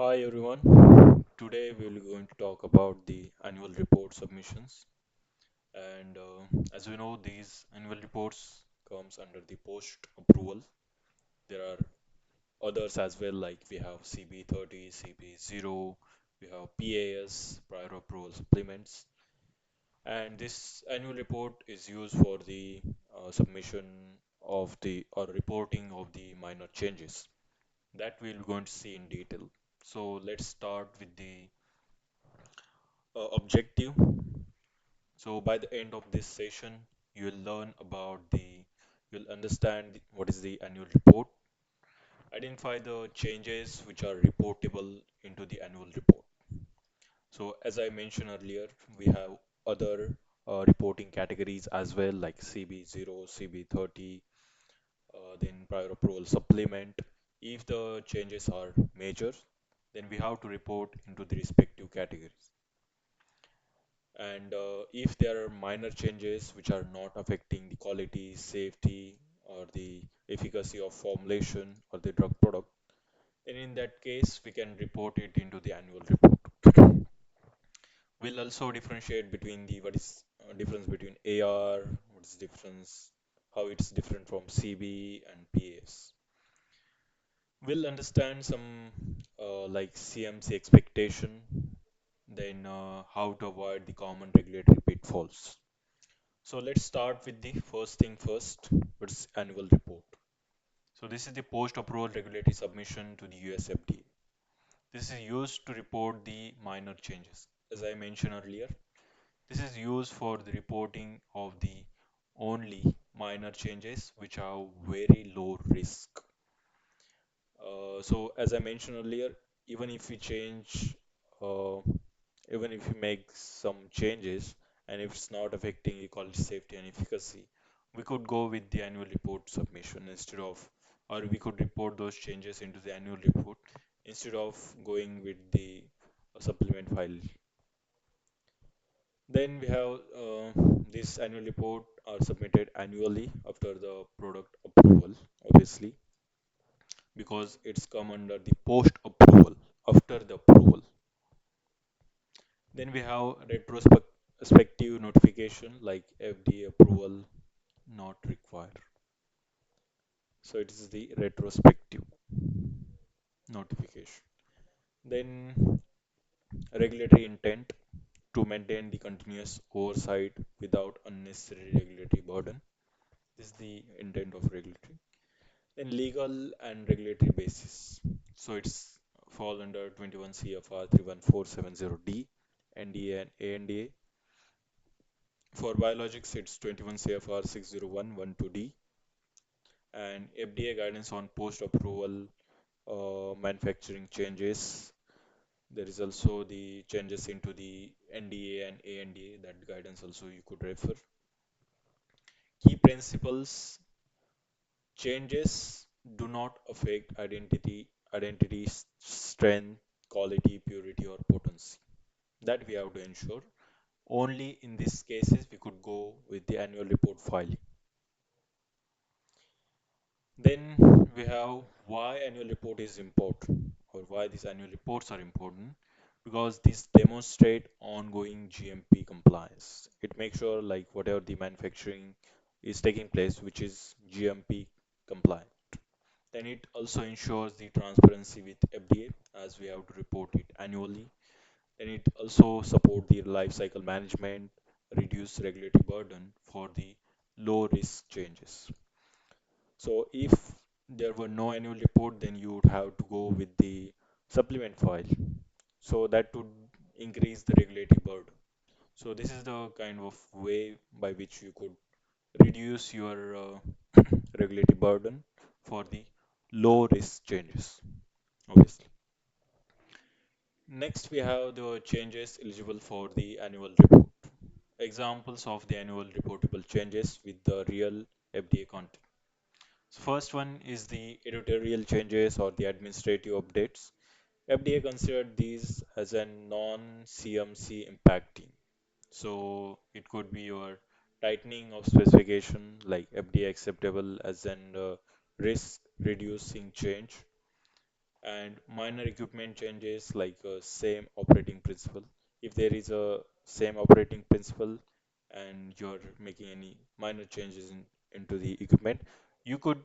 Hi everyone. Today we're going to talk about the annual report submissions. And as we know, these annual reports comes under the post approval. There are others as well, like we have CB30, CB0, we have PAS, prior approval supplements. And this annual report is used for the submission of the or reporting of the minor changes that we're going to see in detail. So let's start with the objective. So by the end of this session, you'll understand what is the annual report, identify the changes which are reportable into the annual report. So as I mentioned earlier, we have other reporting categories as well, like CB0, CB30, then prior approval supplement. If the changes are major, then we have to report into the respective categories. And if there are minor changes which are not affecting the quality, safety, or the efficacy of formulation or the drug product, then in that case we can report it into the annual report. We'll also differentiate between the what is difference between AR, what is difference, how it's different from CB and PAS. We'll understand some like CMC expectation, then how to avoid the common regulatory pitfalls. So let's start with the first thing first, which is annual report. So this is the post-approval regulatory submission to the USFDA. This is used to report the minor changes. As I mentioned earlier, this is used for the reporting of the only minor changes which have very low risk. So as I mentioned earlier, even if we change, uh, even if we make some changes and if it's not affecting quality, safety and efficacy, we could go with the annual report submission instead of, or we could report those changes into the annual report instead of going with the supplement file. Then we have this annual report are submitted annually after the product approval, obviously, because it's come under the post approval after the approval. Then we have retrospective notification like FDA approval not required. So it is the retrospective notification. Then regulatory intent to maintain the continuous oversight without unnecessary regulatory burden. This is the intent of regulatory. Then legal and regulatory basis. So it's fall under 21 CFR 31470D, NDA and ANDA. For biologics, it's 21 CFR 60112D and FDA guidance on post-approval manufacturing changes. There is also the changes into the NDA and ANDA, that guidance also you could refer. Key principles: changes do not affect identity, strength, quality, purity, or potency. That we have to ensure. Only in these cases we could go with the annual report filing. Then we have why annual report is important or why these annual reports are important, because these demonstrate ongoing GMP compliance. It makes sure like whatever the manufacturing is taking place, which is GMP compliant. Then it also ensures the transparency with FDA as we have to report it annually. Then it also support the life cycle management, reduce regulatory burden for the low risk changes. So if there were no annual report, then you would have to go with the supplement file. So that would increase the regulatory burden. So this is the kind of way by which you could reduce your regulatory burden for the low risk changes, obviously. Next, we have the changes eligible for the annual report. Examples of the annual reportable changes with the real FDA content. So first one is the editorial changes or the administrative updates. FDA considered these as a non-CMC impacting. So it could be your tightening of specification like FDA acceptable as an risk reducing change. And minor equipment changes like same operating principle. If there is a same operating principle and you're making any minor changes into the equipment, you could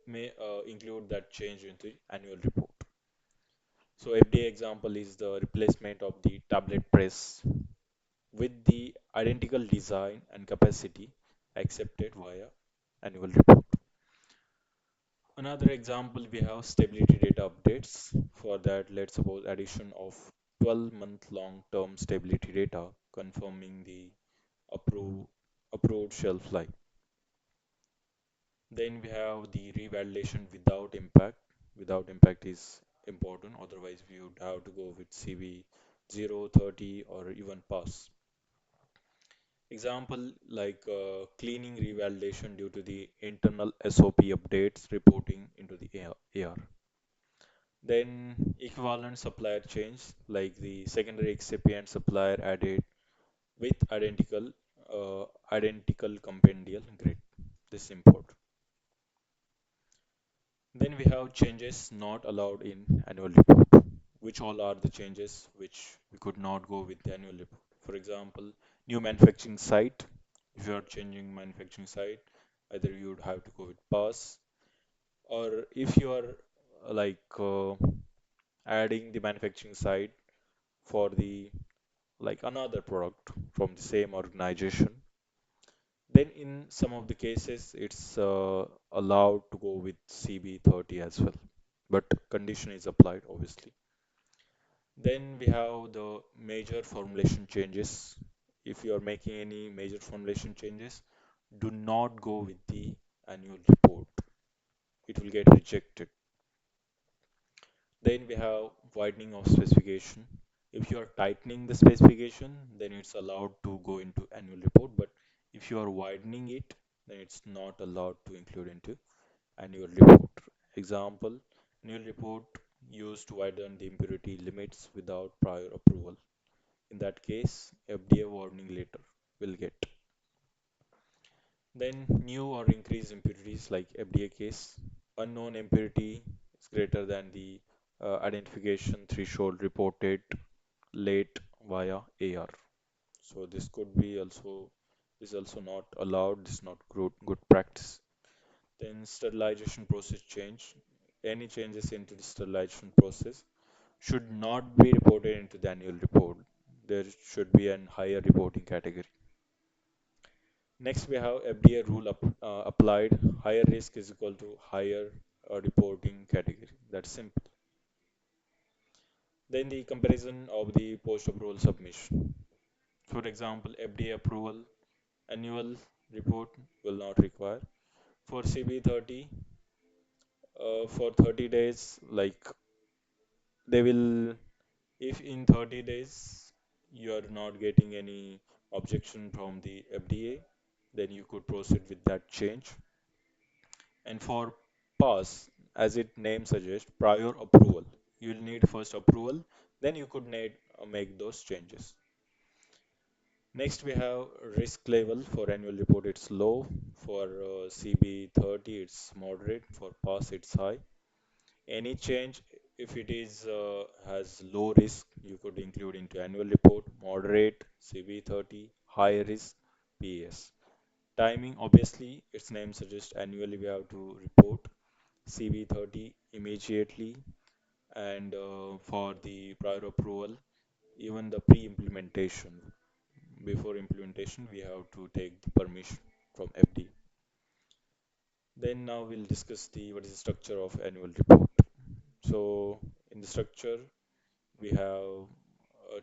may include that change into the annual report. So FDA example is the replacement of the tablet press with the identical design and capacity accepted via annual report. Another example, we have stability data updates. For that, let's suppose addition of 12-month long-term stability data confirming the approved approved shelf life. Then we have the revalidation without impact. Without impact is important, otherwise we would have to go with CB 0, 30 or even pass. Example like cleaning revalidation due to the internal SOP updates reporting into the AR. Then equivalent supplier change like the secondary excipient supplier added with identical compendial grid. This import. Then we have changes not allowed in annual report. Which all are the changes which we could not go with the annual report? For example, new manufacturing site. If you are changing manufacturing site, either you would have to go with pass, or if you are adding the manufacturing site for the like another product from the same organization, then in some of the cases it's allowed to go with CB30 as well, but condition is applied obviously. Then we have the major formulation changes. If you are making any major formulation changes, do not go with the annual report. It will get rejected. Then we have widening of specification. If you are tightening the specification, then it's allowed to go into annual report. But if you are widening it, then it's not allowed to include into annual report. Example, annual report used to widen the impurity limits without prior approval. In that case, FDA warning letter will get. Then new or increased impurities like FDA case. Unknown impurity is greater than the identification threshold reported late via AR. So this could be also is also not allowed. This is not good practice. Then sterilization process change. Any changes into the sterilization process should not be reported into the annual report. There should be an higher reporting category. Next, we have FDA rule applied. Higher risk is equal to higher reporting category. That's simple. Then the comparison of the post-approval submission. For example, FDA approval annual report will not require. For CB30, for 30 days, like they will, if in 30 days you are not getting any objection from the FDA, then you could proceed with that change. And for pass, as its name suggests, prior approval. You'll need first approval, then you could make those changes. Next, we have risk level for annual report, it's low. For CB30, it's moderate. For pass, it's high. Any change, if it is has low risk, you could include into annual report. Moderate, CB30, high risk, PAS. Timing, obviously, its name suggests annually we have to report CB30 immediately, and for the prior approval, even the pre-implementation. Before implementation, we have to take the permission from FD. Then now we'll discuss the what is the structure of annual report. So in the structure, we have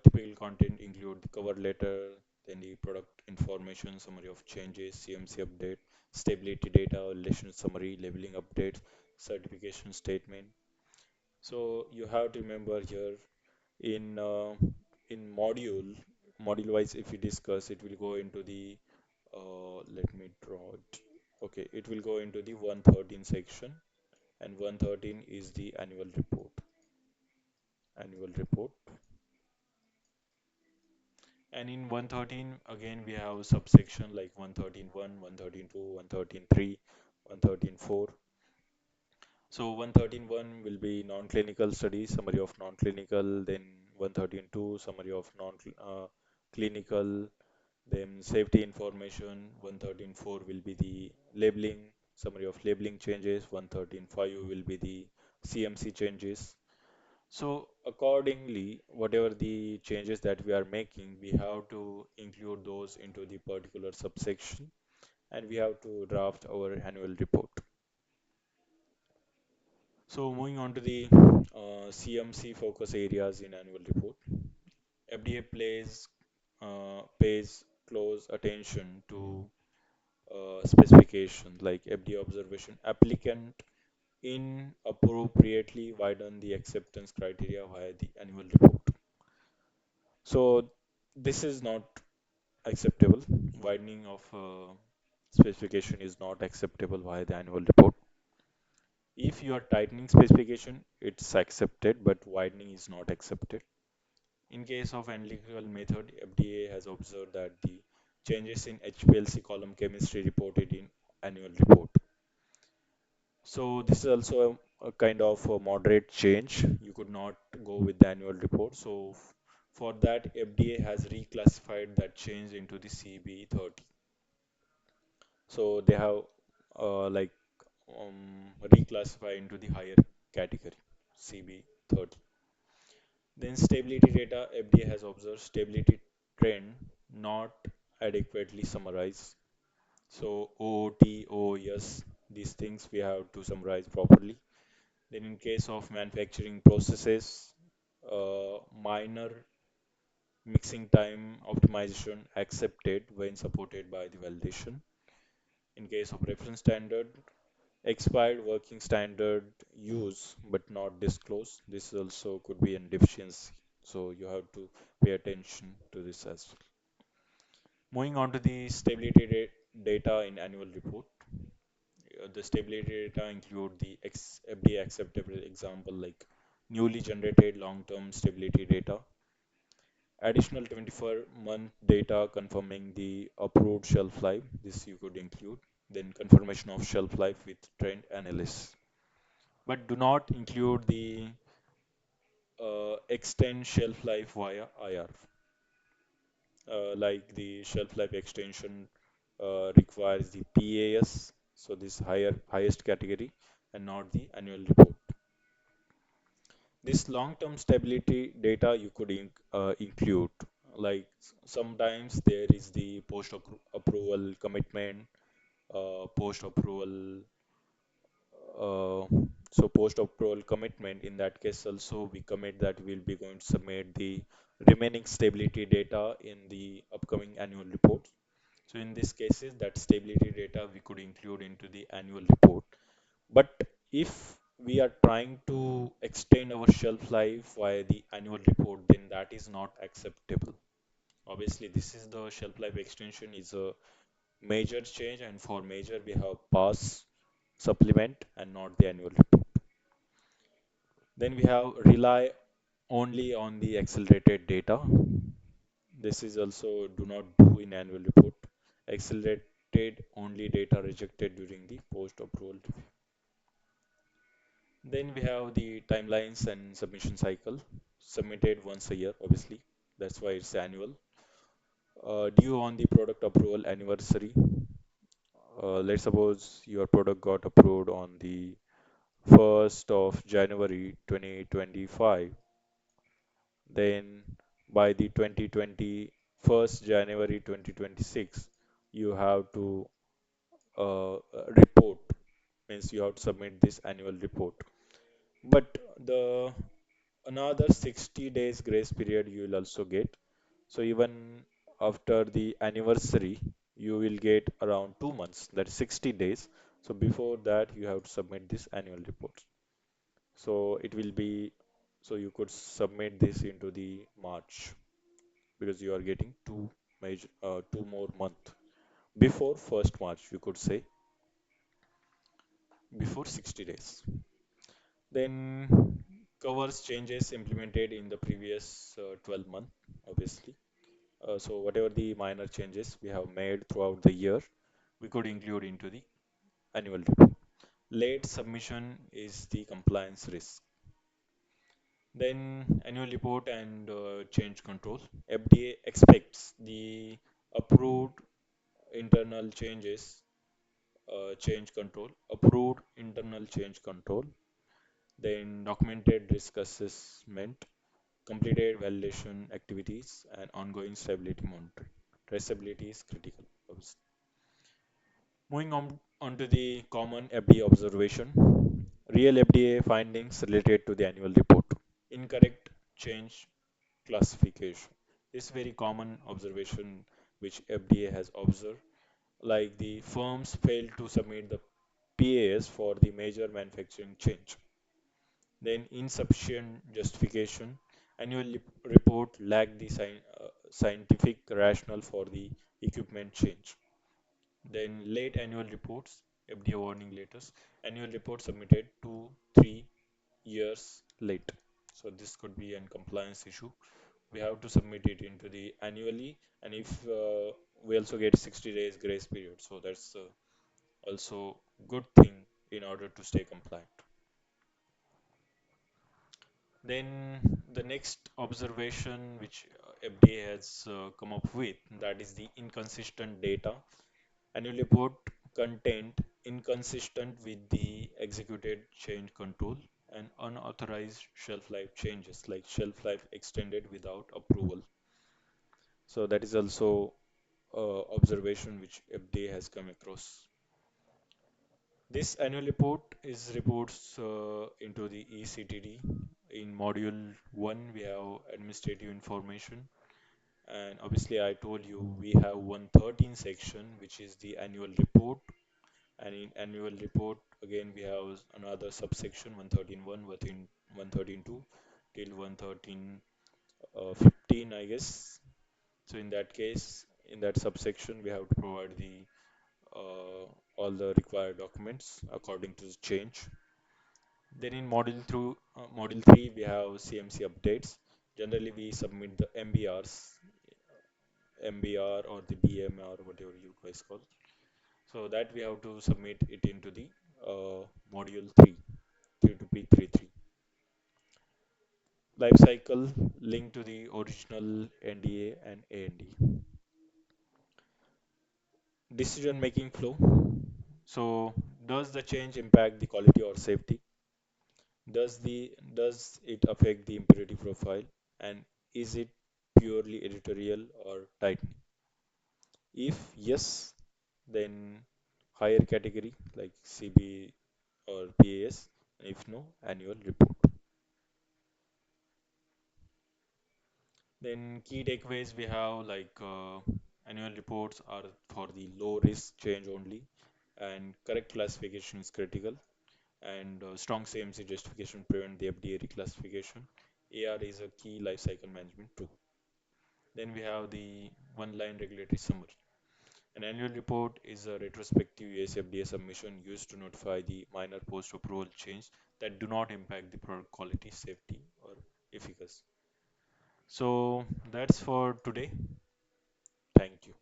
typical content include the cover letter, then the product information, summary of changes, CMC update, stability data, relation summary, labeling updates, certification statement. So you have to remember here in module wise, if we discuss, it will go into the let me draw it. Okay, it will go into the 113 section, and 113 is the annual report. Annual report. And in 113, again, we have subsection like 113.1, 113.2, 113.3, 113.4. So 113.1 will be non-clinical studies, summary of non-clinical, then 113.2, summary of non-clinical, then safety information, 113.4 will be the labeling, summary of labeling changes, 113.5 will be the CMC changes. So accordingly, whatever the changes that we are making, we have to include those into the particular subsection and we have to draft our annual report. So moving on to the CMC focus areas in annual report. FDA pays close attention to specifications like FDA observation. Applicant inappropriately widen the acceptance criteria via the annual report. So this is not acceptable. Widening of specification is not acceptable via the annual report. If you are tightening specification, it's accepted, but widening is not accepted. In case of analytical method, FDA has observed that the changes in HPLC column chemistry reported in annual report. So this is also a kind of a moderate change. You could not go with the annual report. So for that, FDA has reclassified that change into the CB30. So they have like reclassified into the higher category, CB30. Then stability data, FDA has observed stability trend not adequately summarized. So OOT, OOS, these things we have to summarize properly. Then in case of manufacturing processes, minor mixing time optimization accepted when supported by the validation. In case of reference standard, expired working standard use but not disclosed. This also could be a deficiency. So you have to pay attention to this as well. Moving on to the data in annual report. The stability data include the FDA acceptable example like newly generated long-term stability data, additional 24-month data confirming the approved shelf life. This you could include. Then confirmation of shelf life with trend analysis. But do not include the extend shelf life via IR. Like the shelf life extension requires the PAS, so this highest category, and not the annual report. This long-term stability data you could include, like sometimes there is the post-approval commitment, post-approval so post-approval commitment, in that case also we commit that we'll be going to submit the remaining stability data in the upcoming annual report. So in these cases, that stability data we could include into the annual report. But if we are trying to extend our shelf life via the annual report, then that is not acceptable. Obviously, this is the shelf life extension is a major change, and for major we have pass supplement and not the annual report. Then we have rely only on the accelerated data. This is also do not do in annual report. Accelerated only data rejected during the post-approval review. Then we have the timelines and submission cycle. Submitted once a year, obviously. That's why it's annual. Due on the product approval anniversary. Let's suppose your product got approved on the 1st of January 2025. Then by the 2021st January 2026, you have to report, means you have to submit this annual report. But the another 60 days grace period you will also get. So even after the anniversary, you will get around 2 months, that is 60 days. So before that, you have to submit this annual report. So it will be, so you could submit this into the March because you are getting two more month before 1st March, you could say before 60 days. Then covers changes implemented in the previous 12 month, obviously. So whatever the minor changes we have made throughout the year, we could include into the annual report. Late submission is the compliance risk. Then annual report and change control. FDA expects the approved internal changes, change control, approved internal change control, then documented risk assessment, completed validation activities, and ongoing stability monitoring. Traceability is critical, obviously. Moving on to the common FDA observation, real FDA findings related to the annual report. Incorrect change classification. This very common observation which FDA has observed, like the firms failed to submit the PAS for the major manufacturing change. Then insufficient justification. Annual report lacked the scientific rationale for the equipment change. Then late annual reports, FDA warning letters. Annual report submitted 2-3 years late. So this could be an compliance issue. We have to submit it into the annually, and if we also get 60 days grace period, so that's also good thing in order to stay compliant. Then the next observation which FDA has come up with, that is the inconsistent data. Annual report content inconsistent with the executed change control and unauthorized shelf life changes, like shelf life extended without approval. So that is also observation which FDA has come across. This annual report is reports into the ECTD. In module 1, we have administrative information. And obviously, I told you we have 113 section, which is the annual report. And in annual report, again, we have another subsection 113.1, 113.2 till 113.15, I guess. So in that case, in that subsection, we have to provide the all the required documents according to the change. Then in module 3, we have CMC updates. Generally, we submit the MBR or the BMR, whatever you guys call. So that we have to submit it into the module 3, 3 life cycle linked to the original NDA and AND. Decision making flow. So does the change impact the quality or safety? Does it affect the impurity profile? And is it purely editorial or tightening? If yes, then higher category like CB or PAS. If no, annual report. Then key takeaways we have, like annual reports are for the low risk change only, and correct classification is critical, and strong CMC justification prevent the FDA reclassification. AR is a key life cycle management tool. Then we have the one-line regulatory summary. An annual report is a retrospective USFDA submission used to notify the minor post-approval change that do not impact the product quality, safety, or efficacy. So that's for today. Thank you.